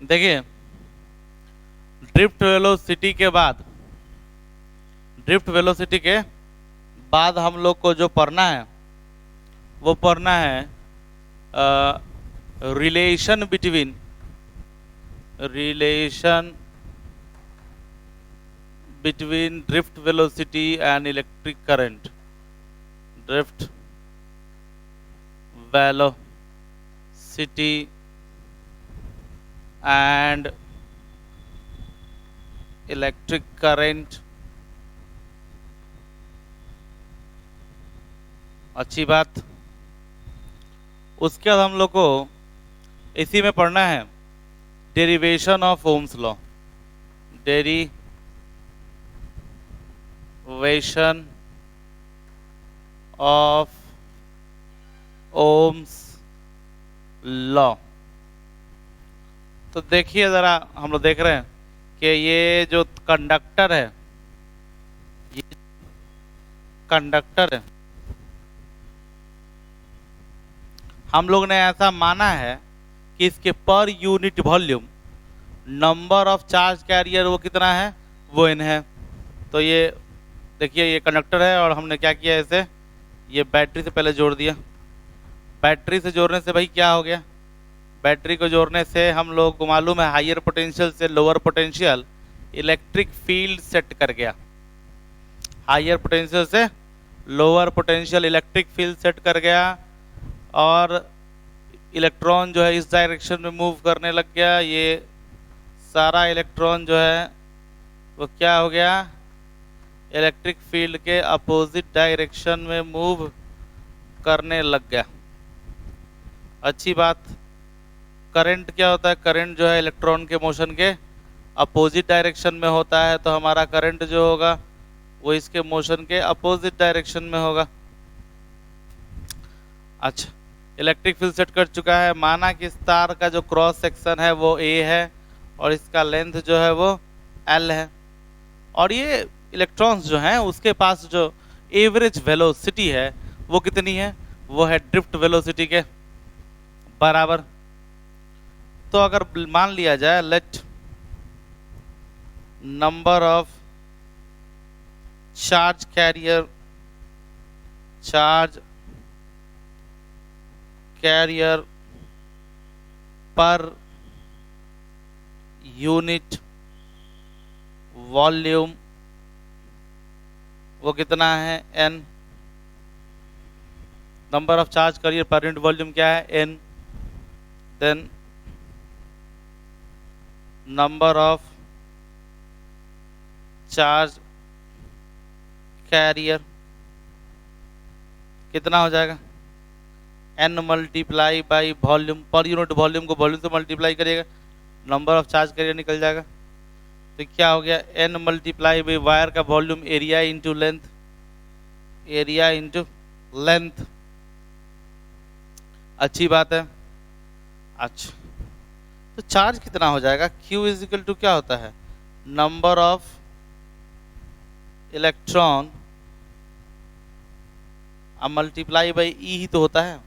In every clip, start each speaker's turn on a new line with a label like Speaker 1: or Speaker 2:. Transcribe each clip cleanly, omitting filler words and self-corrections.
Speaker 1: देखिए, drift velocity के बाद हम लोग को जो पढ़ना है वो पढ़ना है relation between drift velocity and electric current. Drift velocity and electric current. अच्छी बात। उसके बाद हम लोग को इसी में पढ़ना है derivation of Ohm's law. Derivation of Ohm's law. तो देखिए ज़रा, हम लोग देख रहे हैं कि ये जो कंडक्टर है, ये कंडक्टर है, हम लोग ने ऐसा माना है कि इसके पर unit volume number of charge career वो कितना है, वो n है। तो ये देखिए, ये कंडक्टर है और हमने क्या किया, इसे ये बैटरी से पहले जोड़ दिया। बैटरी से जोड़ने से भाई क्या हो गया, बैटरी को जोड़ने से हम लोग को मालूम है हायर पोटेंशियल से lower potential electric field set कर गया। हायर पोटेंशियल से lower potential electric field set कर गया और इलेक्ट्रॉन जो है इस डायरेक्शन में मूव करने लग गया। ये सारा इलेक्ट्रॉन जो है वो क्या हो गया, इलेक्ट्रिक फील्ड के अपोजिट डायरेक्शन में मूव करने लग गया। अच्छी बात। करंट क्या होता है, करंट जो है इलेक्ट्रॉन के मोशन के अपोजिट डायरेक्शन में होता है, तो हमारा करंट जो होगा वो इसके मोशन के अपोजिट डायरेक्शन में होगा। अच्छा, इलेक्ट्रिक फील्ड सेट कर चुका है। माना कि इस तार का जो क्रॉस सेक्शन है वो a है और इसका लेंथ जो है वो l है, और ये इलेक्ट्रॉन्स जो हैं उसके पास जो एवरेज वेलोसिटी है वो कितनी है, वो है ड्रिफ्ट वेलोसिटी के बराबर। तो अगर मान लिया जाए let number of charge carrier per unit volume वो कितना है, n। Number of charge carrier per unit volume क्या है, n। Then number of charge carrier कितना हो जाएगा, n multiply by volume. Per unit volume को वॉल्यूम से मल्टीप्लाई करिएगा, नंबर ऑफ चार्ज कैरियर निकल जाएगा। तो क्या हो गया, n मल्टीप्लाई बाई वायर का वॉल्यूम एरिया इंटू लेंथ। अच्छी बात है। अच्छा, तो चार्ज कितना हो जाएगा, Q इज इक्वल टू क्या होता है, नंबर ऑफ इलेक्ट्रॉन अब मल्टीप्लाई बाई ई ही तो होता है,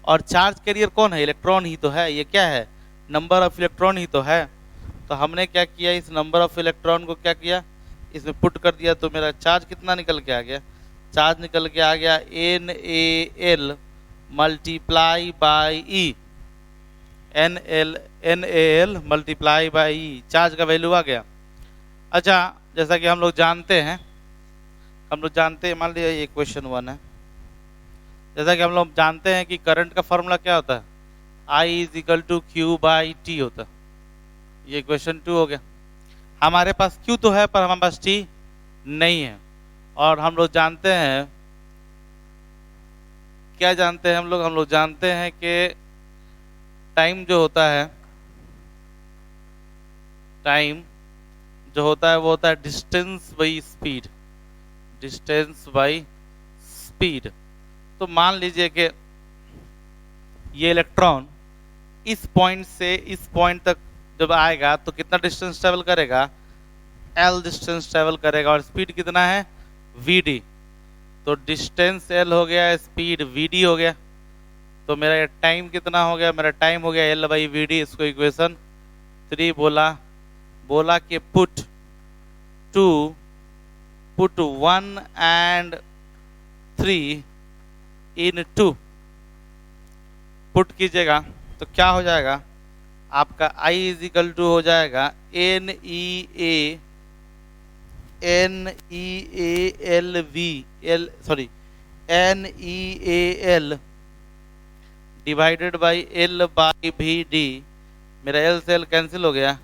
Speaker 1: और चार्ज कैरियर कौन है, इलेक्ट्रॉन ही तो है। ये क्या है, नंबर ऑफ इलेक्ट्रॉन ही तो है। तो हमने क्या किया, इस नंबर ऑफ इलेक्ट्रॉन को क्या किया, इसमें पुट कर दिया, तो मेरा चार्ज कितना निकल के आ गया, चार्ज निकल के आ गया NaL multiply by E, NaL multiply by E, charge का वैल्यू आ गया। अच्छा, जैसा कि हम लोग जानते हैं, मान लिया ये क्वेश्चन 1 है, जैसा कि हम लोग जानते हैं कि करंट का फॉर्मूला क्या होता है, I is equal to q by t होता है। ये क्वेश्चन 2 हो गया। हमारे पास Q तो है पर हमारे पास T नहीं है, और हम लोग जानते हैं, क्या जानते हैं हम लोग जानते हैं कि टाइम जो होता है, वो होता है डिस्टेंस बाई स्पीड। तो मान लीजिए कि ये इलेक्ट्रॉन इस पॉइंट से इस पॉइंट तक जब आएगा तो कितना डिस्टेंस ट्रेवल करेगा, L डिस्टेंस ट्रेवल करेगा, और स्पीड कितना है, Vd। तो डिस्टेंस L हो गया, स्पीड Vd हो गया। तो मेरा टाइम कितना हो गया, मेरा टाइम हो गया L बाई Vd। इसको इक्वेशन 3 बोला कि पुट 1 and 3 इन 2 पुट कीजिएगा तो क्या हो जाएगा आपका I इज इक्वल टू हो जाएगा NEAL divided by L by VD। मेरा L से L कैंसिल हो गया,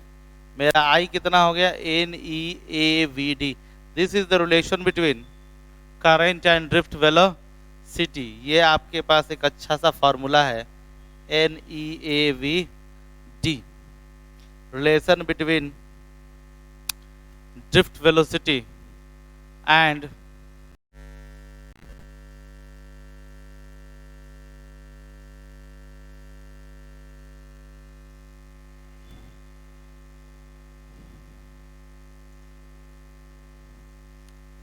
Speaker 1: मेरा I कितना हो गया NEAVD। This is the relation between current and drift velocity. ये आपके पास एक अच्छा सा फॉर्मूला है NEAVD, relation between drift velocity and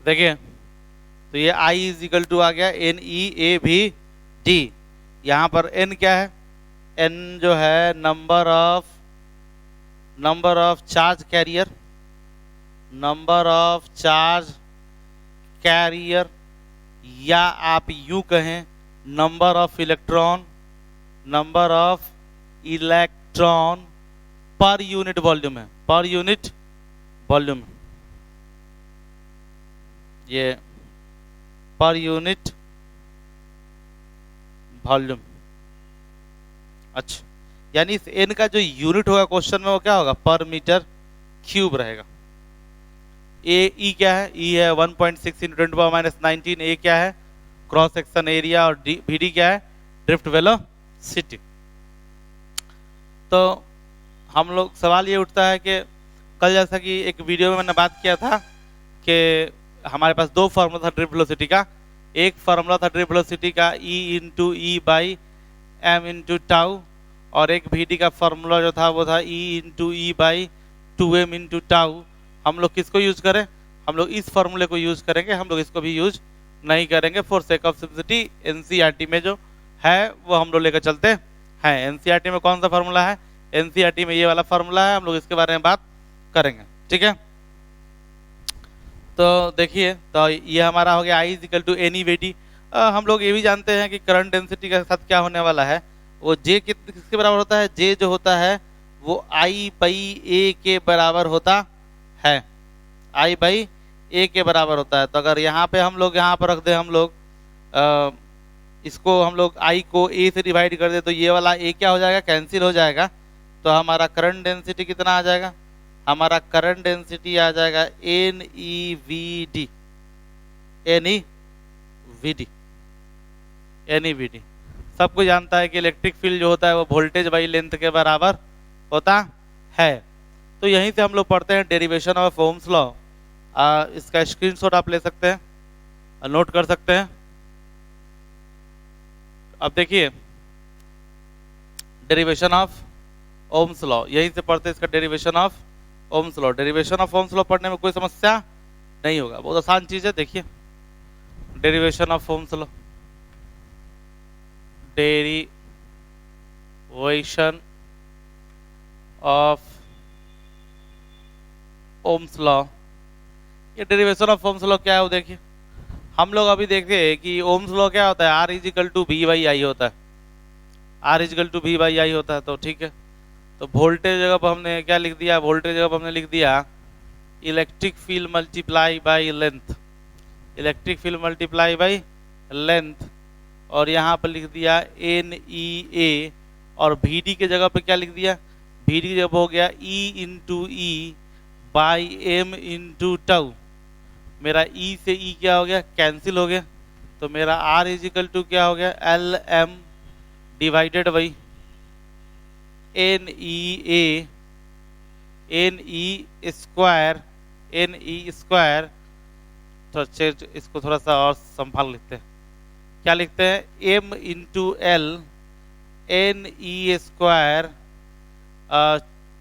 Speaker 1: देखिए तो ये I इज इक्वल टू आ गया NEAVD। यहाँ पर N क्या है, N जो है नंबर ऑफ चार्ज कैरियर, या आप यूं कहें नंबर ऑफ इलेक्ट्रॉन पर यूनिट वॉल्यूम है, ये पर यूनिट वॉल्यूम। अच्छा, यानी इस n का जो यूनिट होगा क्वेश्चन में वो क्या होगा, पर मीटर क्यूब रहेगा। E क्या है, E है 1.6 × 10⁻⁹। A क्या है क्रॉस सेक्शन एरिया, और VD क्या है ड्रिफ्ट वेलोसिटी। तो हम लोग सवाल ये उठता है कि कल जैसा कि एक वीडियो में मैंने बात किया था कि हमारे पास दो फार्मूला था ड्रिफ्ट वेलोसिटी का। एक फार्मूला था ड्रिफ्ट वेलोसिटी का E/m/τ, और एक VD का फार्मूला जो था वो था E/2m/τ। हम लोग किसको यूज करें, हम लोग इस फार्मूले को यूज करेंगे, हम लोग इसको भी यूज नहीं करेंगे for sake of simplicity. NCERT में जो है वो हम लोग लेकर चलते हैं। एनसीईआरटी में कौन सा फार्मूला है, एनसीईआरटी में ये वाला फार्मूला है, हम लोग इसके बारे में बात करेंगे, ठीक है। तो देखिए, तो ये हमारा हो गया I is equal to NEVD। हम लोग ये भी जानते हैं कि करंट डेंसिटी के साथ क्या होने वाला है, वो J किसके बराबर होता है, J जो होता है वो I/A के बराबर होता है, I/A के बराबर होता है। तो अगर यहाँ पे हम लोग यहाँ पर रख दे, हम लोग इसको हम लोग I को A से डिवाइड कर दे तो ये वाला A क्या हो जाएगा, कैंसिल हो जाएगा। तो हमारा करंट डेंसिटी कितना आ जाएगा, हमारा करंट डेंसिटी आ जाएगा NEVD। सबको जानता है कि इलेक्ट्रिक फील्ड जो होता है वो वोल्टेज बाई लेंथ के बराबर होता है। तो यहीं से हम लोग पढ़ते हैं डेरिवेशन ऑफ ओम्स लॉ। इसका स्क्रीनशॉट आप ले सकते हैं, नोट कर सकते हैं। अब देखिए डेरिवेशन ऑफ ओम्स लॉ, यहीं से पढ़ते हैं इसका derivation of Ohm's law. Derivation of Ohm's law पढ़ने में कोई समस्या नहीं होगा, बहुत आसान चीज है। देखिए derivation of Ohm's law, derivation of Ohm's law. ये डेरिवेशन ऑफ ओम्स लॉ क्या है वो देखिए, हम लोग अभी देखते हैं कि ओम्स लॉ क्या होता है, R is equal to V/I होता है, R is equal to V/I होता है। तो ठीक है, तो वोल्टेज जगह पर हमने क्या लिख दिया, वोल्टेज जगह पर हमने लिख दिया electric field multiply by length, electric field multiply by length, और यहाँ पर लिख दिया NEA, और VD के जगह पे क्या लिख दिया, VD की जगह हो गया E/m/τ। मेरा E से E क्या हो गया, कैंसिल हो गया। तो मेरा R इज इक्वल टू क्या हो गया, LM divided by NE square. तो इसको थोड़ा सा और संभाल लेते हैं, क्या लिखते हैं, M/L NE स्क्वायर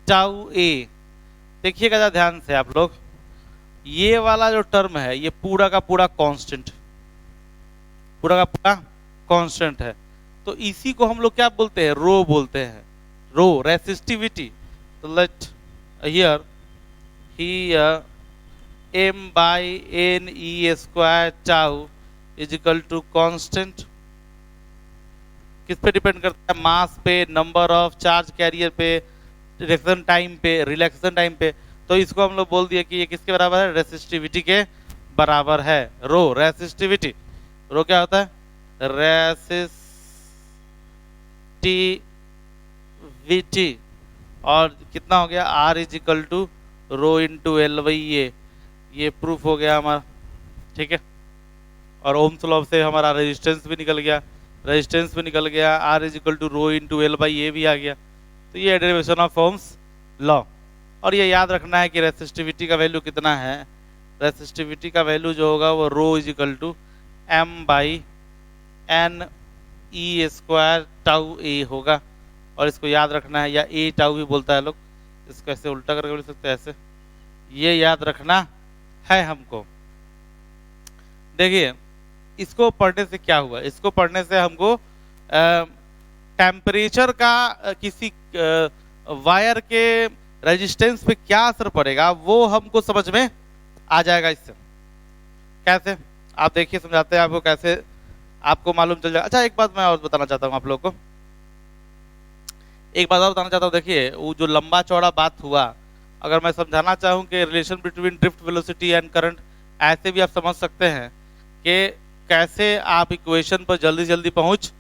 Speaker 1: τA। देखिएगा जरा ध्यान से आप लोग, ये वाला जो टर्म है ये पूरा का पूरा कांस्टेंट, पूरा का पूरा कांस्टेंट है। तो इसी को हम लोग क्या बोलते हैं, रो बोलते हैं, रो रेसिस्टिविटी। तो let here m by n e square tau is equal to constant. किस पे डिपेंड करता है? मास पे, नंबर ऑफ चार्ज कैरियर पे, रिलैक्सेशन टाइम पे। तो इसको हम लोग बोल दिए कि ये किसके बराबर है? रेसिस्टिविटी के बराबर है। रो रेसिस्टिविटी, रो क्या होता है? रेसिस्टिविटी। और कितना हो गया? R is equal to rho into L by ये प्रूफ हो गया हमारा, ठीक है। और ओम्स लॉ से हमारा रेजिस्टेंस भी निकल गया, R is equal to rho into L by A भी आ गया। तो ये डेरिवेशन ऑफ ओम्स लॉ। और ये याद रखना है कि रेसिस्टिविटी का वैल्यू कितना है? रेसिस्टिविटी का वैल्यू जो होगा वो rho is equal to m by n e square tau ए होगा। और इसको याद रखना है, या ए टाउ भी बोलता है लोग, इसको ऐसे उल्टा करके बोल सकते हैं ऐसे। ये याद रखना है हमको। देखिए इसको पढ़ने से क्या हुआ? इसको पढ़ने से हमको टेम्परेचर का किसी वायर के रेजिस्टेंस पे क्या असर पड़ेगा वो हमको समझ में आ जाएगा। इससे कैसे? आप देखिए, समझाते हैं आपको कैसे आपको मालूम चल जाएगा। अच्छा एक बात मैं और बताना चाहता हूँ आप लोग को, एक बात और बताना चाहता हूँ। देखिए वो जो लंबा चौड़ा बात हुआ, अगर मैं समझाना चाहूँ कि relation between drift velocity and current, ऐसे भी आप समझ सकते हैं कि कैसे आप इक्वेशन पर जल्दी जल्दी पहुंच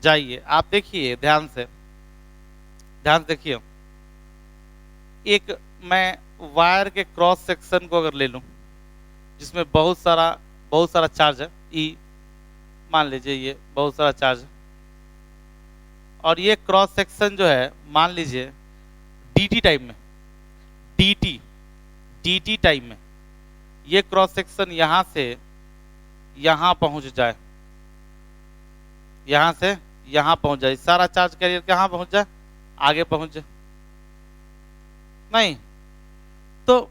Speaker 1: जाइए। आप देखिए ध्यान से देखिए, एक मैं वायर के क्रॉस सेक्शन को अगर ले लूं जिसमें बहुत सारा चार्ज है, ई मान लीजिए ये बहुत सारा चार्ज है, और ये क्रॉस सेक्शन जो है मान लीजिए dt टाइम में, dt टाइम में ये क्रॉस सेक्शन यहां से यहां पहुंच जाए, यहां से यहां पहुंच जाए, सारा चार्ज कैरियर कहां पहुंच जाए? आगे पहुंच जाए नहीं। तो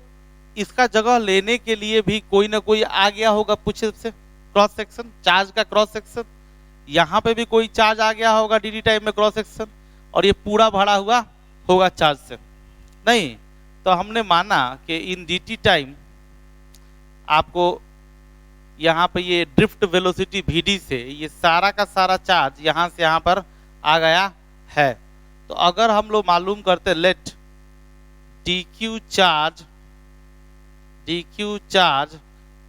Speaker 1: इसका जगह लेने के लिए भी कोई ना कोई आ गया होगा पीछे से, क्रॉस सेक्शन, चार्ज का क्रॉस सेक्शन। यहां पे भी कोई चार्ज आ गया होगा dt टाइम में क्रॉस सेक्शन, और ये पूरा भरा हुआ होगा चार्ज से नहीं। तो हमने माना कि इन dt टाइम आपको यहाँ पे ये ड्रिफ्ट वेलोसिटी vd से ये सारा का सारा चार्ज यहाँ से यहाँ पर आ गया है। तो अगर हम लोग मालूम करते let dq charge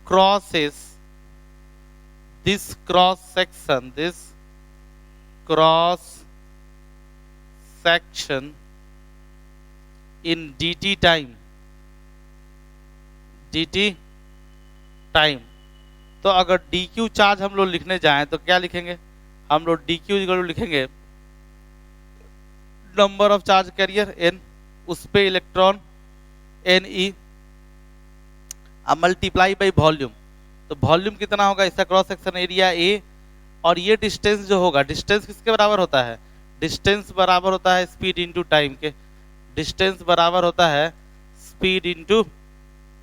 Speaker 1: crosses this cross section in dt time. तो अगर dq चार्ज हम लोग लिखने जाएं तो क्या लिखेंगे? हम लोग dq लिखेंगे number of charge career n, उस पे electron ne, multiply by volume. तो वॉल्यूम कितना होगा? इसका क्रॉस सेक्शन एरिया a, और ये डिस्टेंस जो होगा, डिस्टेंस किसके बराबर होता है? डिस्टेंस बराबर होता है स्पीड इंटू टाइम के, डिस्टेंस बराबर होता है स्पीड इंटू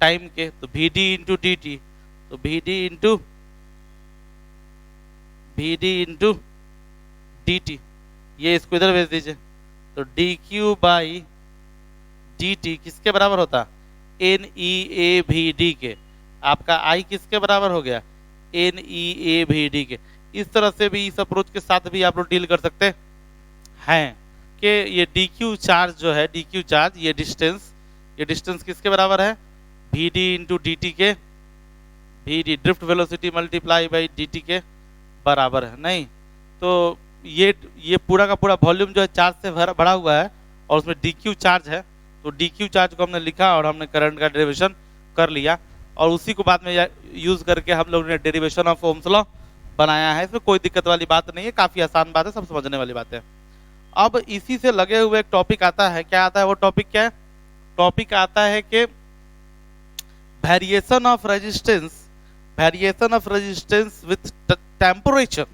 Speaker 1: टाइम के। तो vd इंटू dt, तो vd इंटू dt, ये इसको इधर भेज दीजिए। तो dq बाई dt किसके बराबर होता? NeAVD के। आपका I किसके बराबर हो गया? NeAVD के। इस तरह से भी, इस अप्रोच के साथ भी आप लोग डील कर सकते हैं कि ये dq चार्ज जो है, dq चार्ज, ये डिस्टेंस किसके बराबर है? vd इंटू dt के, vd drift velocity multiply by dt के बराबर है नहीं। तो ये पूरा का पूरा वॉल्यूम जो है चार्ज से भरा हुआ है, और उसमें dq चार्ज है। तो dq चार्ज को हमने लिखा और हमने करंट का डेरिवेशन कर लिया, और उसी को बाद में यूज करके हम लोग ने डेरिवेशन ऑफ ओम्स लॉ बनाया है। इसमें कोई दिक्कत वाली बात नहीं है, काफी आसान बात है, सब समझने वाली बात है। अब इसी से लगे हुए एक टॉपिक आता है, क्या आता है वो टॉपिक? क्या है टॉपिक? आता है कि variation of resistance with temperature,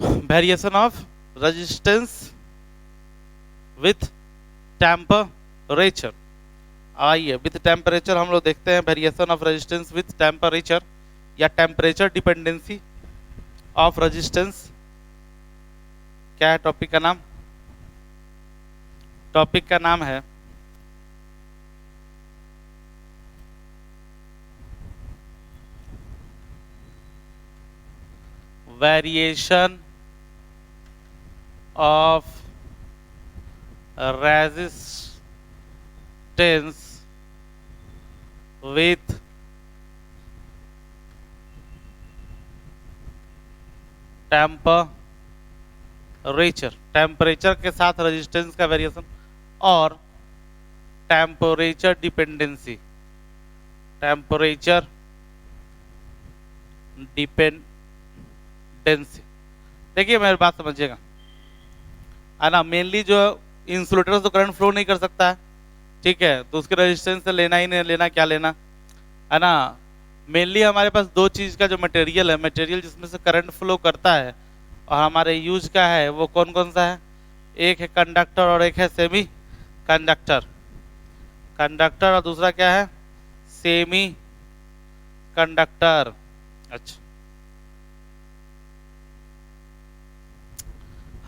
Speaker 1: variation of resistance with temperature. आइए विथ टेम्परेचर हम लोग देखते हैं variation of resistance with temperature, या टेम्परेचर डिपेंडेंसी ऑफ रेजिस्टेंस। क्या है टॉपिक का नाम? टॉपिक का नाम है variation of resistance with temperature के साथ रेजिस्टेंस का वेरिएशन और टेम्परेचर डिपेंडेंसी देखिए मेरी बात समझिएगा, है ना। मेनली जो इंसुलेटर तो करंट फ्लो नहीं कर सकता है, ठीक है, तो उसके रेजिस्टेंस से लेना ही नहीं लेना, क्या लेना, है ना। मेनली हमारे पास दो चीज का जो मटेरियल है, मटेरियल जिसमें से करंट फ्लो करता है और हमारे यूज का है, वो कौन कौन सा है, एक है कंडक्टर और एक है सेमी कंडक्टर। कंडक्टर और दूसरा क्या है, सेमी कंडक्टर। अच्छा,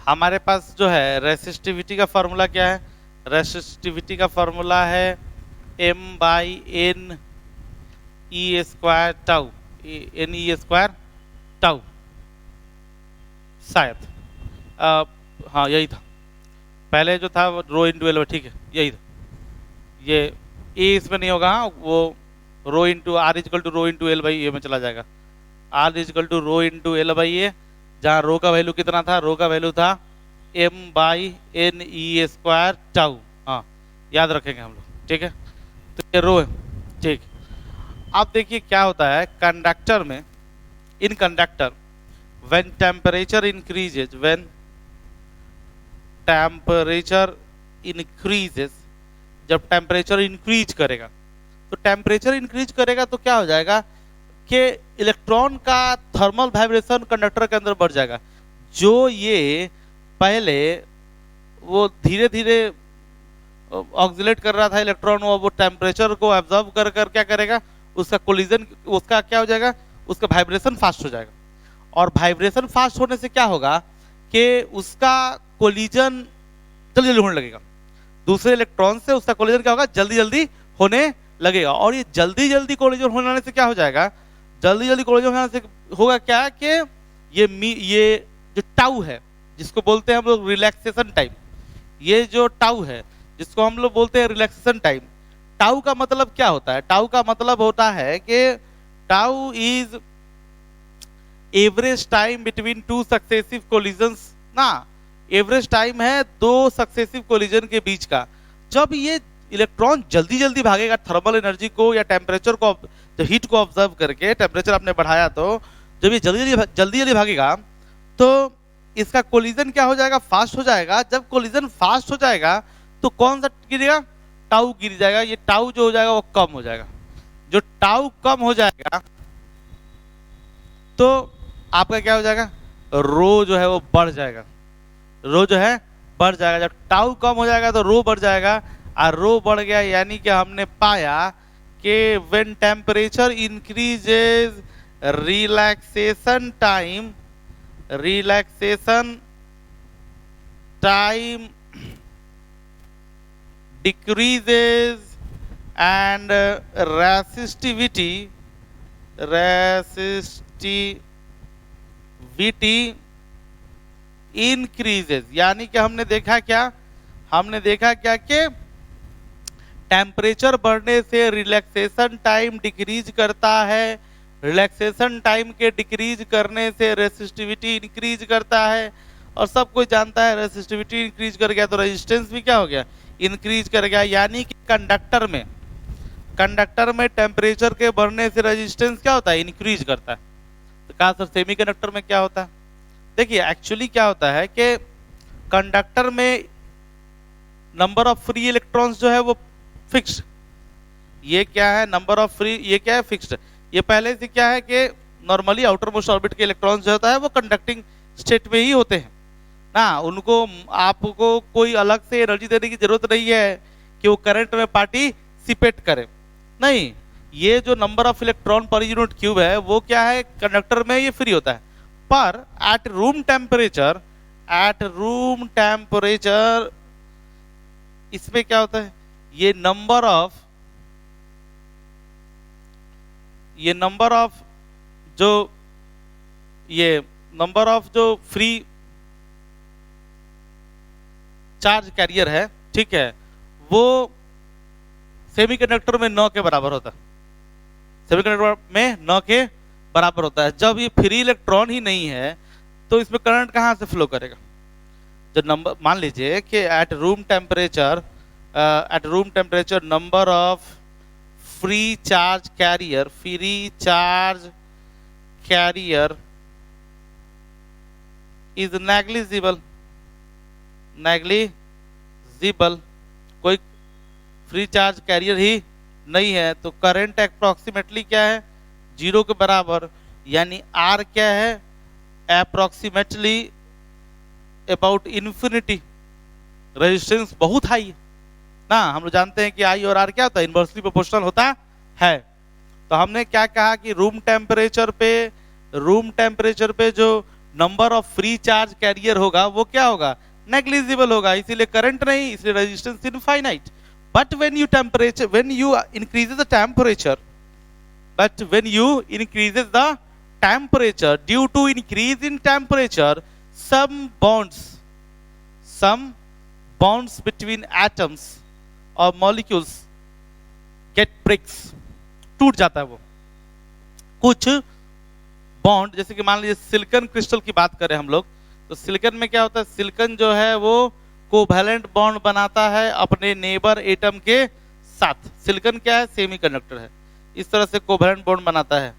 Speaker 1: हमारे पास जो है रेसिस्टिविटी का फॉर्मूला क्या है, रेसिस्टिविटी का फॉर्मूला है m/n e square tau, n e square tau शायद, हाँ यही था, पहले जो था वो रो इंटू एल, ठीक है यही था, ये ए इसमें नहीं होगा, वो rho into R equal to rho into L by A में चला जाएगा, R equal to rho into L by A, जहाँ रो का वैल्यू कितना था, रो का वैल्यू था m/n e स्क्वायर टाउ, हाँ याद रखेंगे हम लोग, ठीक है। तो ये रो है, ठीक। अब देखिए क्या होता है कंडक्टर में, इन कंडक्टर when temperature increases, जब टेम्परेचर इंक्रीज करेगा, तो टेम्परेचर इंक्रीज करेगा तो क्या हो जाएगा कि इलेक्ट्रॉन का थर्मल वाइब्रेशन कंडक्टर के अंदर बढ़ जाएगा। जो ये पहले वो धीरे धीरे ऑक्सीलेट कर रहा था इलेक्ट्रॉन, वो टेम्परेचर को एब्जॉर्ब कर कर क्या करेगा, उसका कोलिजन, उसका क्या हो जाएगा, उसका वाइब्रेशन फास्ट हो जाएगा। और वाइब्रेशन फास्ट होने से क्या होगा कि उसका कोलिजन जल्दी जल्दी होने लगेगा, दूसरे इलेक्ट्रॉन से उसका कोलिजन क्या होगा, जल्दी जल्दी होने लगेगा। और ये जल्दी जल्दी कोलिजन होने से क्या हो जाएगा, जल्दी जल्दी कोलिजन होने से होगा क्या कि ये जो टाउ है, जिसको बोलते हैं हम लोग रिलैक्सेशन टाइम, ये जो टाउ है जिसको हम लोग बोलते हैं रिलैक्सेशन टाइम, टाउ का मतलब क्या होता है, टाउ का मतलब होता है कि tau is average time between two successive collisions ना, एवरेज टाइम है दो सक्सेसिव कोलिजन के बीच का। जब ये इलेक्ट्रॉन जल्दी जल्दी भागेगा थर्मल एनर्जी को या टेम्परेचर को, जो हीट को ऑब्जर्व करके टेम्परेचर आपने बढ़ाया, तो जब ये जल्दी जल्दी भागेगा तो इसका कोलिजन क्या हो जाएगा, फास्ट हो जाएगा। जब कोलिजन फास्ट हो जाएगा तो कौन सा गिरेगा, टाउ गिर जाएगा। ये टाउ जो हो जाएगा वो कम हो जाएगा। जो टाउ कम हो जाएगा तो आपका क्या हो जाएगा, रो जो है वो बढ़ जाएगा, रो जो है बढ़ जाएगा। जब टाउ कम हो जाएगा तो रो बढ़ जाएगा, और रो बढ़ गया यानी कि हमने पाया कि when temperature increases relaxation time decreases and resistivity increases। यानी कि हमने देखा क्या, कि टेम्परेचर बढ़ने से रिलैक्सेशन टाइम डिक्रीज करता है, रिलैक्सेशन टाइम के डिक्रीज करने से रेसिस्टिविटी इंक्रीज करता है, और सब कोई जानता है रेसिस्टिविटी इंक्रीज कर गया तो रेजिस्टेंस भी क्या हो गया, इंक्रीज कर गया। यानी कि कंडक्टर में टेम्परेचर के बढ़ने से रेजिस्टेंस क्या होता है, इंक्रीज करता है। तो कहा सर सेमीकंडक्टर में क्या होता है, देखिए एक्चुअली क्या होता है कि कंडक्टर में नंबर ऑफ फ्री इलेक्ट्रॉन्स जो है वो फिक्स्ड, ये क्या है नंबर ऑफ फ्री, ये क्या है फिक्स्ड। ये पहले से क्या है कि नॉर्मली आउटर मोस्ट ऑर्बिट के इलेक्ट्रॉन्स जो होता है वो कंडक्टिंग स्टेट में ही होते हैं ना, उनको आपको कोई अलग से एनर्जी देने की जरूरत नहीं है कि वो करंट में पार्टिसिपेट करे, नहीं। ये जो number of electron per unit cube है वो क्या है, कंडक्टर में ये फ्री होता है। पर एट रूम टेम्परेचर इसमें क्या होता है, ये नंबर ऑफ जो ये नंबर ऑफ जो फ्री चार्ज कैरियर है, ठीक है, वो सेमीकंडक्टर में 9 के बराबर होता है, सेमीकंडक्टर में 9 के बराबर होता है। जब ये फ्री इलेक्ट्रॉन ही नहीं है तो इसमें करंट कहाँ से फ्लो करेगा? जो नंबर मान लीजिए कि at room temperature number of free charge career is negligible, कोई फ्री चार्ज कैरियर ही नहीं है तो करंट अप्रोक्सीमेटली क्या है? 0 के बराबर, यानी आर क्या है? Approximately about infinity. रेजिस्टेंस बहुत हाई है ना, हम लोग जानते हैं कि आई और आर क्या होता है? इन्वर्सली प्रोपोर्शनल होता है। तो हमने क्या कहा कि रूम टेम्परेचर पे जो number of free charge career होगा वो क्या होगा? नेग्लिजिबल होगा, इसीलिए करंट नहीं, इसलिए resistance infinite. But when you increases the temperature, due to increase in temperature, some bonds between atoms और molecules get breaks, टूट जाता है वो। कुछ बॉन्ड, जैसे कि मान लीजिए सिलिकॉन क्रिस्टल की बात करें हम लोग, तो सिलिकॉन में क्या होता है? सिलिकॉन जो है वो कोवैलेंट बॉन्ड बनाता है अपने नेबर एटम के साथ। सिलिकॉन क्या है? सेमीकंडक्टर है, इस तरह से कोवैलेंट बॉन्ड बनाता है,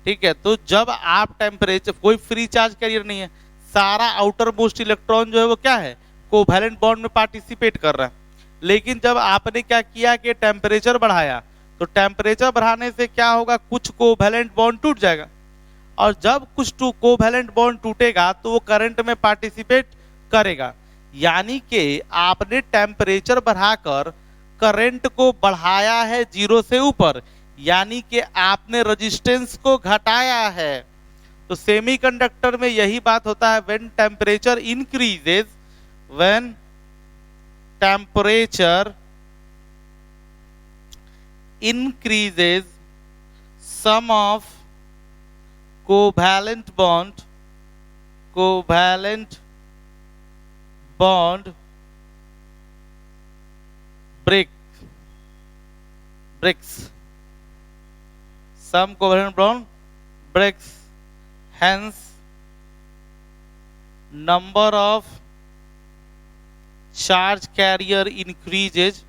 Speaker 1: ठीक है। तो जब आप टेम्परेचर, कोई फ्री चार्ज कैरियर नहीं है, सारा आउटर मोस्ट इलेक्ट्रॉन जो है वो क्या है? कोवैलेंट बॉन्ड में पार्टिसिपेट कर रहा है। लेकिन जब आपने क्या किया कि टेम्परेचर बढ़ाया, तो टेम्परेचर बढ़ाने से क्या होगा? कुछ कोवैलेंट बॉन्ड टूट जाएगा, और जब कुछ कोवैलेंट बॉन्ड टूटेगा तो वो करंट में पार्टिसिपेट करेगा। यानी कि आपने टेम्परेचर बढ़ाकर करंट को बढ़ाया है 0 से ऊपर, यानी कि आपने रेजिस्टेंस को घटाया है। तो सेमीकंडक्टर में यही बात होता है, when temperature increases some of covalent bond breaks, some covalent bond breaks, hence number of charge carrier increases,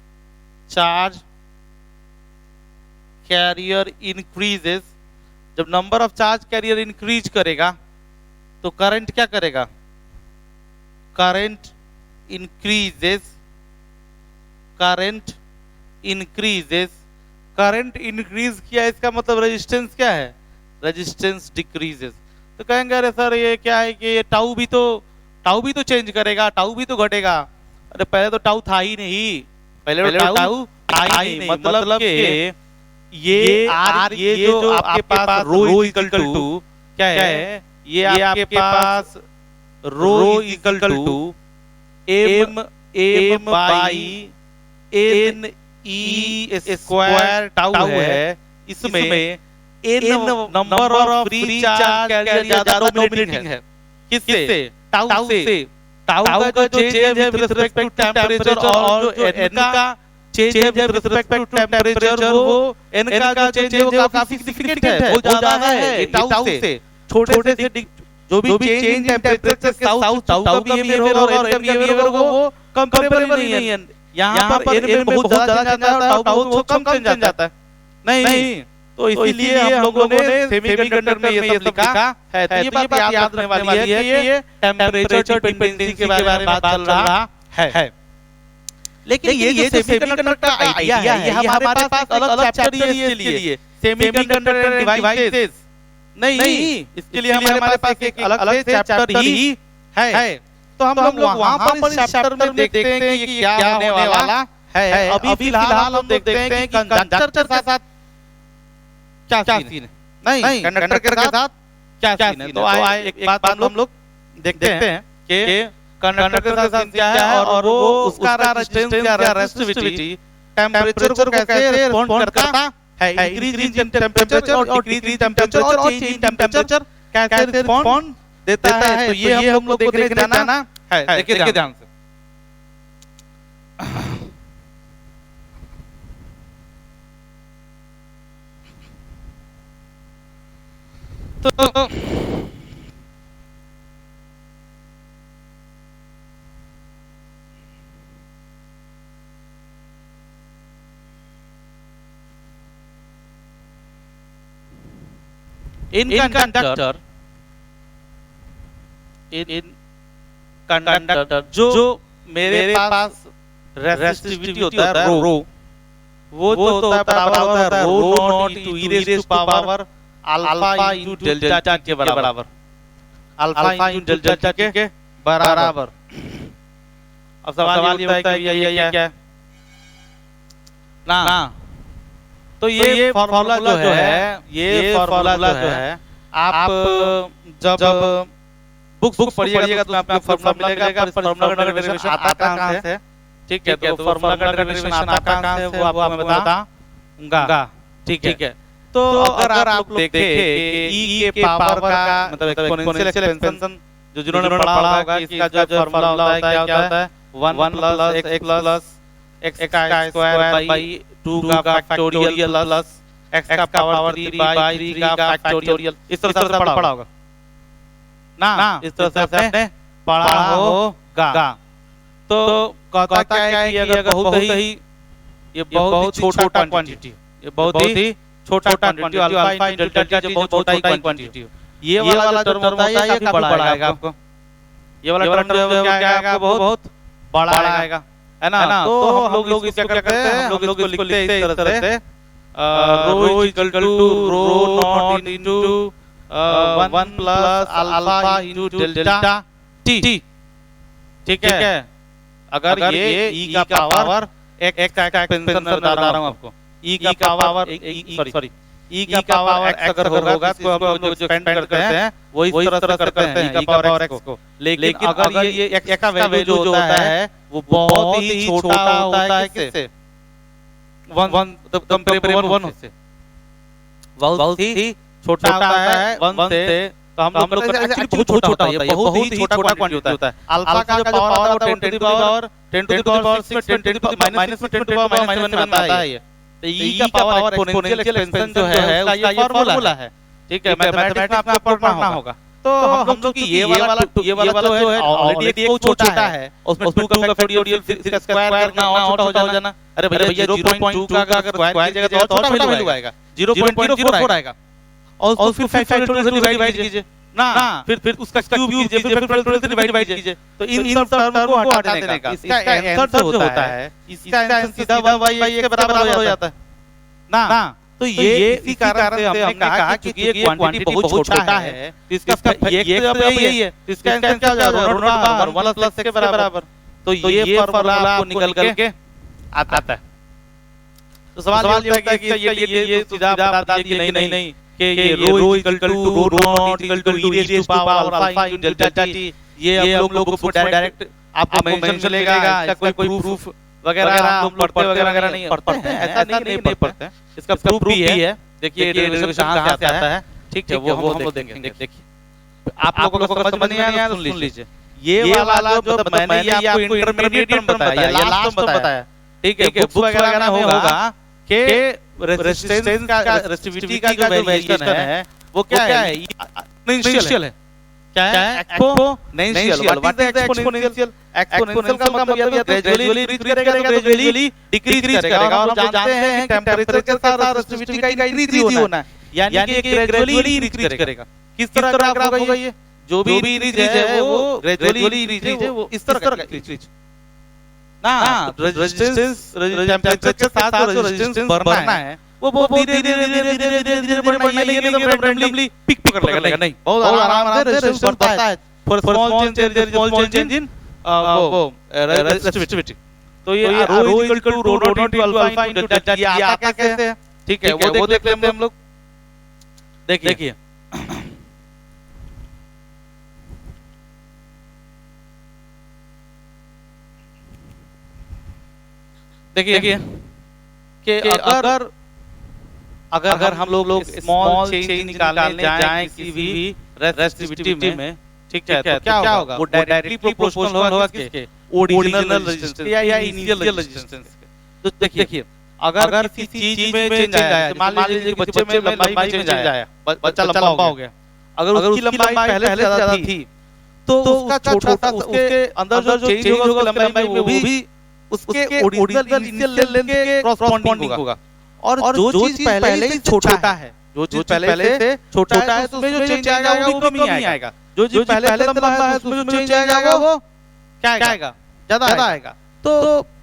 Speaker 1: जब number of charge career increase करेगा तो करंट क्या करेगा? करंट इंक्रीज किया, इसका मतलब रेजिस्टेंस क्या है? Resistance decreases. तो कहेंगे अरे सर ये क्या है कि ये टाउ भी तो चेंज करेगा, टाउ भी तो घटेगा। अरे पहले तो टाउ था ही नहीं, पहले टाउ था ही नहीं, मतलब कि ये जो आपके पास रो इक्वल टू क्या है? ये आपके पास rho equal to m by n e square tau है। इसमें n number of free charge carrier ज्यादा डोमिनेटिंग है। किससे? टाउ से। टाउ का जो चेंज है विद रिस्पेक्ट टू टेम्परेचर, और जो n का चेंज है विद रिस्पेक्ट टू टेम्परेचर, वो n का जो चेंज है वो काफी सिग्निफिकेंट है, वो ज्यादा है टाउ से। छोटे से जो भी चेंज टेम्परेचर के साथ टाउ का बिहेवियर और n का बिहेवियर वो कंपेरेबल नहीं है। यहाँ पर n में बहुत ज्यादा चेंज आता है और टाउ में कम चेंज आता है। नहीं, तो इसीलिए हम लोगों ने सेमीकंडक्टर में ये सब लिखा है। तो ये बात याद रखने वाली है कि ये टेम्परेचर डिपेंडेंसी के बारे में बात चल रहा है। लेकिन ये जो सेमीकंडक्टर का आइडिया है, ये हमारे पास अलग चैप्टर ही है इसके लिए, सेमीकंडक्टर डिवाइसेस नहीं, इसके लिए हमारे पास एक अलग से चैप्टर ही है। तो हम लोग वहां पर इस चैप्टर में देखते हैं कि क्या होने वाला है। अभी फिलहाल हम देखते हैं कि कंडक्टर के साथ क्या सीन है, नहीं कंडक्टर के साथ क्या सीन है। तो आए एक बात हम लोग देखते हैं कि कंडक्टर के साथ क्या है और वो उसका रेजिस्टेंस या रेसिस्टिविटी टेम्परेचर को कैसे रिस्पॉन्ड करता है। इंक्रीज इन टेम्परेचर और डिक्रीज इन टेम्परेचर और चेंज इन टेम्परेचर कैसे रिस्पॉन्ड देता है, तो ये हम लोग को देखने जाना है। देखिए ध्यान से, तो इन कंडक्टर जो मेरे पास रेसिस्टिविटी होता है रो, वो तो होता है बराबर होता है rho naught to e raise to power alpha into delta के बराबर, अल्फा इनटू डेल्टा के बराबर। अब सवाल ये होता है कि ये क्या है ना, तो ये फॉर्मूला जो है, ये फॉर्मूला जो है, आप जब बुक्स पढ़िएगा तो आपको फॉर्मूला मिलेगा, पर फॉर्मूला का डेरिवेशन आता कहां से है, ठीक है, तो फॉर्मूला का डेरिवेशन आता कहां से वो आपको मैं बताऊंगा, ठीक है। तो अगर आप देखें कि e के पावर का मतलब एक्सपोनेंशियल एक्सपेंशन जो जिन्होंने पढ़ा होगा कि इसका जो फॉर्मूला होता है क्या होता है, 1 प्लस x का स्क्वायर बाई 2 का फैक्टोरियल प्लस x का पावर 3 बाई 3 का फैक्टोरियल। इस तरह से पढ़ा होगा ना, इस तरह से आपने पढ़ा होगा। तो कहता क्या है कि अगर बहुत ही ये बहुत छोटा क्वांटिटी, ये बहुत ही छोटा क्वांटिटी अल्फा इन डेल्टा जो बहुत छोटा ही क्वांटिटी, ये वाला टर्म होता है ये काफी बड़ा आएगा आपको, ये वाला टर्म जो क्या आएगा आपको बहुत बड़ा आएगा, है ना। तो हम लोग इसको क्या करते हैं, हम लोग इसको लिखते हैं इस तरह से rho equal to rho naught into 1 plus alpha into delta t, ठीक है। अगर ये e का पावर x का एक्सपेंशन बता रहा हूं आपको, e का पावर सॉरी e का पावर x अगर होगा तो हम लोग जो एक्सपेंड करते हैं वो इस तरह से करते हैं e का पावर x को। लेकिन अगर ये x का वैल्यू जो होता है वो बहुत ही छोटा होता है किससे, 1 कंपेरेबल 1 से, बहुत ही छोटा होता है 1 से। तो हम लोग एक्चुअली बहुत छोटा होता है, बहुत ही छोटा क्वांटिटी होता है। अल्फा का जो पावर होता है 10 to the power 6 10 to the minus में 10 टू द पावर -1 में आता है ये। तो e का पावर एक्सपोनेंशियल एक्सपेंशन जो है उसका ये फार्मूला है, ठीक है, मैथमेटिक्स में आपको पढ़ना होगा। तो हम लोग की ये वाला जो है ऑलरेडी एक छोटा है, उसमें 2 का फैक्टोरियल फिर स्क्वायर करना और छोटा हो जाना। अरे भैया 0.2 का अगर स्क्वायर कीजिएगा तो छोटा वैल्यू आएगा, 0.04 आएगा, और फिर फैक्टोरियल से डिवाइड कीजिए ना, फिर उसका क्यूब कीजिए, फिर फैक्टोरियल से डिवाइड कीजिए। तो इन सब टर्म को हटा देने का इसका आंसर जो होता है, इसका आंसर सीधा y के बराबर हो जाता है ना। तो ये इसी कारण से हमने कहा कि ये क्वांटिटी बहुत छोटा है, इसका x अब यही है, इसका आंसर क्या हो जाएगा, √1 1 प्लस के बराबर। तो ये फार्मूला आपको निकल करके आता है। तो सवाल ये होता है कि ये सीधा बता दिए कि नहीं कि ये rho equal to rho naught equal to e raise to power alpha into delta t, ये हम लोग बुक्स में डायरेक्ट आपको मेंशन मिलेगा। इसका कोई प्रूफ वगैरह हम लोग पढ़ते वगैरह नहीं पढ़ते हैं, ऐसा नहीं पढ़ते हैं, इसका प्रूफ भी है। देखिए डेरिवेशन कहां से आता है, ठीक है, वो हम लोग देखेंगे। देखिए आप लोगों को समझ नहीं आया तो सुन लीजिए, ये वाला जो मैंने ये आपको इंटरमीडिएट टर्म बताया, ये लास्ट में बताया, ठीक है, बुक्स वगैरह में होगा कि रेजिस्टेंस का रेसिस्टिविटी का जो वेरिएशन है वो क्या है, एक्सपोनेंशियल है। क्या है exponential, what is the exponential, exponential का मतलब ये है ग्रेजुअली इंक्रीज करेगा तो ग्रेजुअली डिक्रीज करेगा। और हम जानते हैं कि टेंपरेचर के साथ रेसिस्टिविटी का इंक्रीज ही होना है, यानी कि ग्रेजुअली इंक्रीज करेगा। किस तरह का ग्राफ होगा ये, जो भी इंक्रीज है वो ग्रेजुअली इंक्रीज है, वो इस तरह का इंक्रीज ना। रेजिस्टेंस टेंपरेचर के साथ जो रेजिस्टेंस बढ़ना है वो बहुत धीरे बढ़ना है, लेकिन एकदम रैंडमली पिक पकड़ लेगा नहीं, बहुत आराम से रेजिस्टेंस बढ़ता है। For small change there is small change in वो रेजिस्टिविटी। तो ये rho equal to rho naught to alpha into delta, ये आता कैसे है, ठीक है, वो देख लेते हैं हम लोग। देखिए देखिए कि अगर हम लोग स्मॉल चेंज निकालने जाएं किसी भी रेसिस्टिविटी में, ठीक है, तो क्या होगा, वो डायरेक्टली प्रोपोर्शनल होगा किसके, ओरिजिनल रेजिस्टेंस या इनिशियल रेजिस्टेंस के। तो देखिए अगर किसी चीज में चेंज आया, मान लीजिए कि बच्चे में लंबाई में चेंज आया, बच्चा लंबा हो गया, अगर उसकी लंबाई पहले से ज्यादा थी तो उसका छोटा सा उसके अंदर जो चेंज होगा उसकी लंबाई में वो भी उसके ओरिजिनल इनिशियल लेंथ के कॉरस्पॉन्डिंग होगा। और जो चीज पहले ही छोटा है, जो चीज पहले से छोटा है तो उसमें जो चेंज आएगा वो कम ही आएगा, जो चीज पहले लंबा है उसमें जो चेंज आएगा वो क्या आएगा, ज्यादा आएगा। तो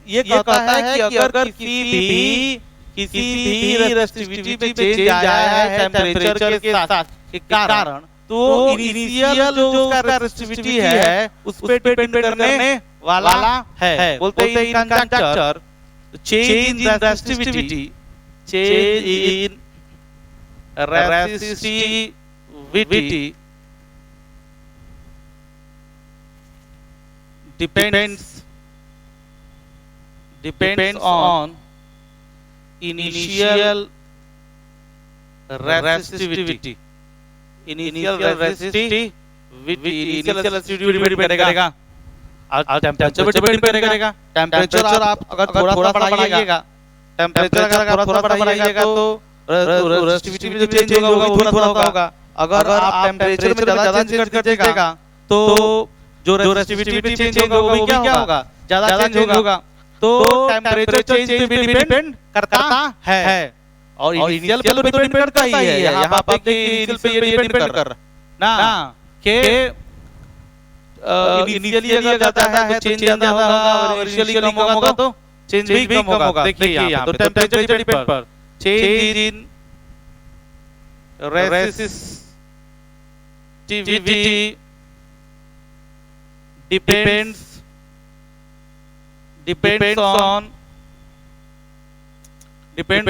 Speaker 1: ये कहता है कि अगर किसी भी रेसिस्टिविटी में चेंज आया है टेम्परेचर के साथ के कारण, तो इनिशियल जो उसका रेसिस्टिविटी है उस पे डिपेंड करने वाला है। बोलते हैं in conductor change in resistivity, change in resistivity depends on initial resistivity, initial resistivity depend करेगा, और टेम्परेचर पे डिपेंड करेगा। टेम्परेचर आप अगर थोड़ा सा बढ़ाइएगा, टेम्परेचर अगर थोड़ा सा बढ़ाइएगा तो रेसिस्टिविटी में जो चेंज होगा वो भी थोड़ा होगा। अगर आप टेम्परेचर में ज्यादा चेंज कर दीजिएगा तो जो रेसिस्टिविटी में चेंज होगा वो भी क्या होगा, ज्यादा चेंज होगा। तो टेम्परेचर चेंज पे भी डिपेंड करता है, और इनिशियल पे तो डिपेंड करता ही है। यहाँ आप देखिए इनिशियल पे ये डिपेंड कर ना के इनिशियली अगर ज्यादा है तो चेंज ज्यादा होगा, और इनिशियली कम होगा तो चेंज भी कम होगा। देखिए यहाँ तो टेम्परेचर डिपेंड पर change in resistivity depends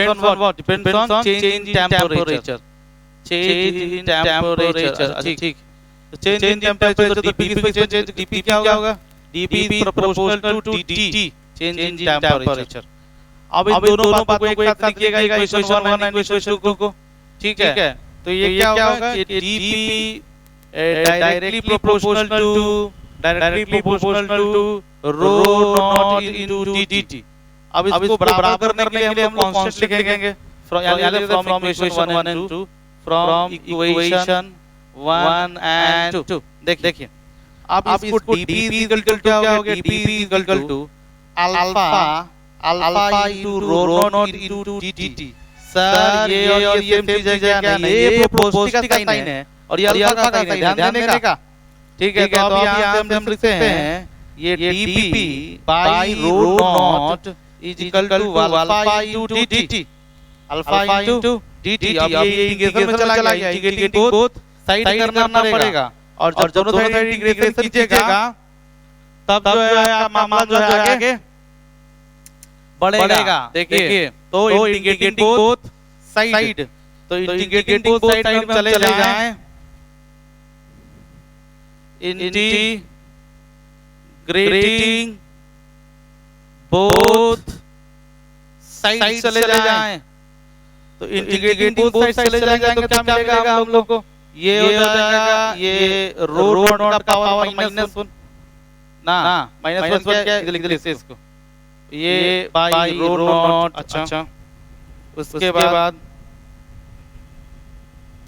Speaker 1: on what? Depends on change in temperature. Change in temperature. ठीक, तो change in temperature तो dp पे change, dp क्या होगा, dp proportional to dt, change in temperature। अब इन दोनों बातों को एक साथ लिखिएगा, इक्वेशन 1 और इक्वेशन 2 को, ठीक है। तो ये क्या होगा, dp directly proportional to rho naught into dt। अब इसको बराबर करने के लिए हम लोग कांस्टेंट लिखेंगे from equation 1 and 2, from equation 1 and 2। देखिए अब इसको dp इक्वल टू क्या हो गया, dp equal to alpha into rho naught into dt। Sir ये और ये सेम चीज है क्या, नहीं, ये प्रोपोर्शनल का साइन है और ये अल्फा का साइन है, ध्यान देने का, ठीक है। तो अभी यहाँ पे हम लिखते हैं ये dp by rho naught is equal to alpha into dt, alpha into dt। अब ये इंटीग्रेशन में चला गया, इंटीग्रेटिंग बोथ साइड करना पड़ेगा, और जब दोनों साइड इंटीग्रेशन कीजिएगा तब जो है आपका मामला जो है आगे बढ़ेगा। देखिए तो इंटीग्रेटिंग बोथ साइड, तो इंटीग्रेटिंग बोथ साइड में चले जाएं, integrating both साइड चले जाएं, तो इंटीग्रेटिंग बोथ साइड चले जाएंगे तो क्या मिलेगा हम लोग को, ये हो जाएगा ये रो नॉट का पावर -1 ना, -1 क्या लिख दीजिए इसको, ये बाई रो नॉट। अच्छा उसके बाद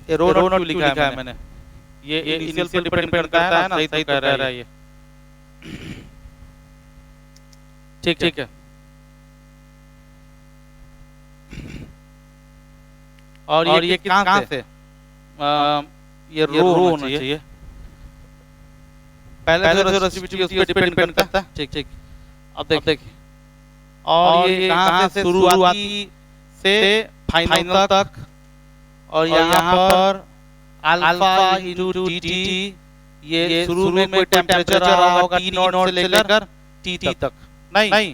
Speaker 1: ये रो नॉट लिखा है मैंने, ये इनिशियल पे डिपेंड करता है ना, सही कह रहा है ये, ठीक है। और ये कहां से, ये रो होना चाहिए, पहले जो रेसिस्टिविटी उस पे डिपेंड करता है, ठीक। अब देखिए और ये कहां से शुरुआती से फाइनल तक, और यहाँ पर अल्फा इनटू dt, ये शुरू में कोई टेम्परेचर रहा होगा T नॉट से लेकर T तक, नहीं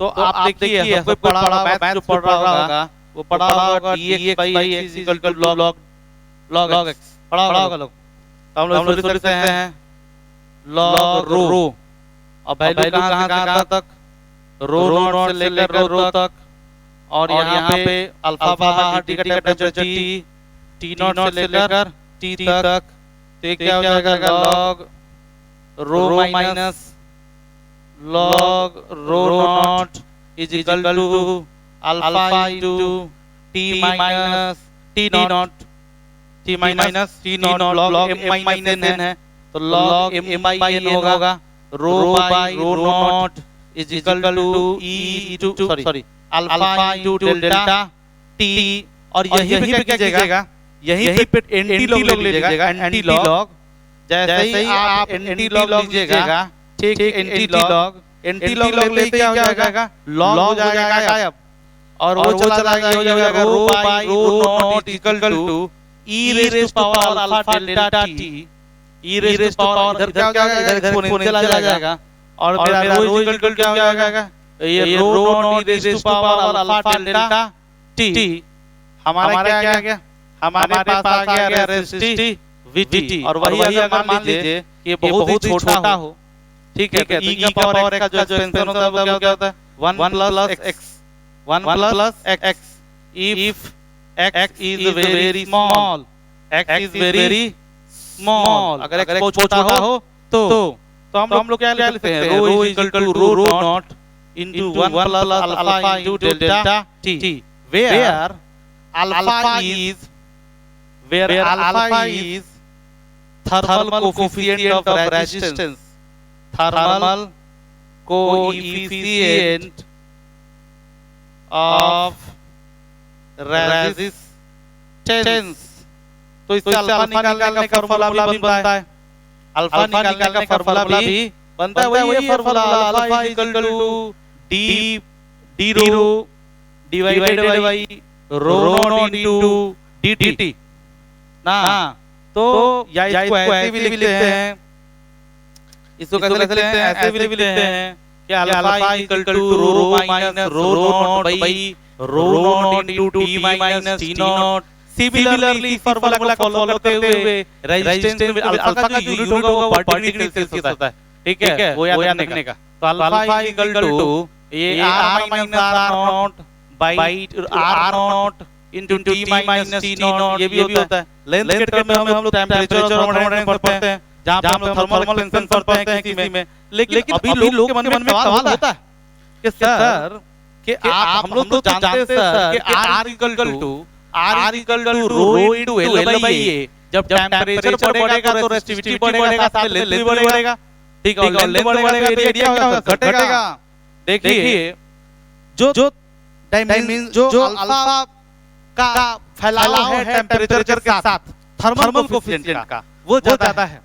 Speaker 1: तो आप देखिए कोई पढ़ा मैथ जो पढ़ रहा होगा वो पढ़ा होगा dx by x equal to log x, पढ़ा होगा लोग, तो हम लोग लिख सकते हैं log रो। अब वैल्यू कहां तक, रो नॉट से लेकर रो तक, और यहाँ पे अल्फा बाहर टी का टेम्परेचर T नॉट से लेकर T तक, तो ये क्या हो जाएगा log rho minus log rho naught is equal to alpha into t minus t naught t minus t naught log m minus n है तो लॉग एम बाई एन होगा rho by rho naught is equal to e to sorry alpha into delta t और यहीं पे क्या कीजिएगा यहीं पे एंटी लॉग ले लीजिएगा एंटी लॉग जैसे ही आप एंटी लॉग लीजिएगा ठीक एंटी लॉग लेते क्या हो जाएगा लॉग हो जाएगा गायब और वो चला जाएगा rho by rho naught equal to e raise to power alpha delta t e raise to power इधर क्या हो जाएगा इधर एक्सपोनेंशियल आ जाएगा और मेरा रो इक्वल टू क्या हो जाएगा ये rho naught e raise to power alpha delta t हमारा क्या आ गया हमारे पास आ गया रेसिस्टिविटी वीटी और वही अगर मान लीजिए कि ये बहुत ही छोटा हो ठीक है तो e का पावर x का जो एक्सपेंशन होता है वो क्या होता है 1 plus x if x is very small x is very small अगर x बहुत छोटा हो तो हम लोग क्या लिखते हैं rho is equal to rho naught into 1 plus alpha into delta t where alpha is thermal coefficient of resistance thermal coefficient of resistance तो इससे अल्फा निकालने का फॉर्मूला भी बनता है अल्फा निकालने का फॉर्मूला भी बनता है वही formula alpha equal to d rho divided by rho naught into dt ना तो या इसको ऐसे भी लिखते हैं इसको कैसे लिखते हैं ऐसे भी लिखते हैं कि alpha equal to rho minus rho naught by rho naught into t minus t naught similarly इस फॉर्मूला को फॉलो करते हुए रेजिस्टेंस में अल्फा का यूनिट होगा वो पर डिग्री सेल्सियस होता है ठीक है वो याद रखने का तो अल्फा इक्वल टू ये r minus r naught by r naught into t minus t naught ये भी होता है लेंथ के टर्म में हम लोग टेंपरेचर और थर्मोडायनामिक्स पढ़ते हैं जहां पे हम लोग थर्मल एक्सपेंशन पढ़ते हैं किसी में लेकिन अभी लोग के मन में सवाल होता है कि सर कि आप हम लोग तो जानते हैं सर कि r equal to rho into l by a जब टेंपरेचर बढ़ेगा तो रेजिस्टिविटी बढ़ेगा साथ में लेंथ भी बढ़ेगा ठीक है और लेंथ बढ़ेगा तो एरिया क्या घटेगा देखिए जो डायमेंशन जो अल्फा का फैलाव है टेंपरेचर के साथ थर्मल कोएफिशिएंट का वो ज्यादा है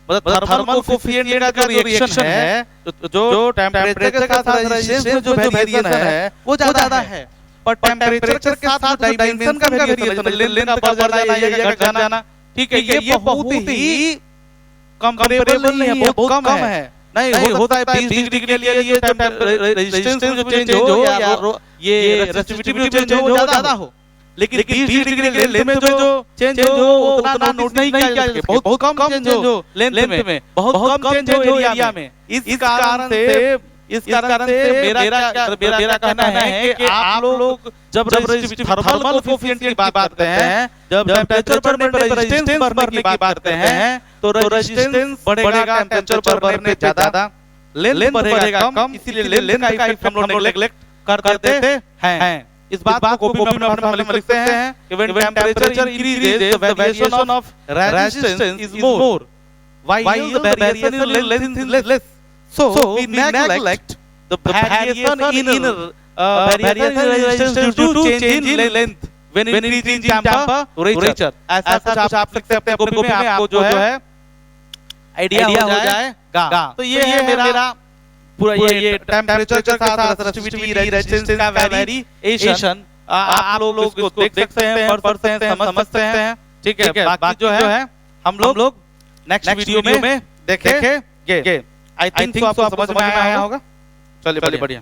Speaker 1: मतलब थर्मल कोएफिशिएंट का जो रिएक्शन है जो टेंपरेचर के साथ रेजिस्टेंस जो वेरिएशन है वो ज्यादा है पर टेंपरेचर के साथ डायमेंशन का वेरिएशन लेंथ का बढ़ जाना एरिया का घट जाना ठीक है ये बहुत ही कंपैरेबल नहीं है बहुत कम है नहीं होता है 20 डिग्री के लिए ये रेजिस्टेंस जो चेंज हो या ये रेजिस्टिविटी भी चेंज हो ज्यादा हो लेकिन 20 डिग्री के लेंथ में जो चेंज हो उतना नोट नहीं किया जा सके बहुत कम चेंज हो लेंथ में बहुत कम चेंज हो एरिया में इस कारण से मेरा कहना है कि आप लोग जब थर्मल कोएफिशिएंट की बात करते हैं जब टेंपरेचर बढ़ने पर रेजिस्टेंस बढ़ने की बात करते हैं तो रेजिस्टेंस बढ़ेगा टेंपरेचर बढ़ने ज्यादा लेंथ बढ़ेगा कम इसलिए लेंथ का इफेक्ट हम लोग नेग्लेक्ट कर देते हैं इस बात को कॉपी में हम लिखते हैं कि when temperature increases the variation of resistance is more while the variation in length is less so we neglect the variation in resistance due to change in length when increasing temperature ऐसा कुछ आप लिख सकते हैं copy में आपको जो है आइडिया हो जाएगा तो ये है मेरा पूरा ये टेंपरेचर के साथ रेजिस्टिविटी रेजिस्टेंस का वेरिएशन आप लोग इसको देख सकते हैं पढ़ सकते हैं समझ सकते हैं ठीक है बाकी जो है हम लोग नेक्स्ट वीडियो में देखेंगे आई थिंक तो आपको समझ में आया होगा चलिए बढ़िया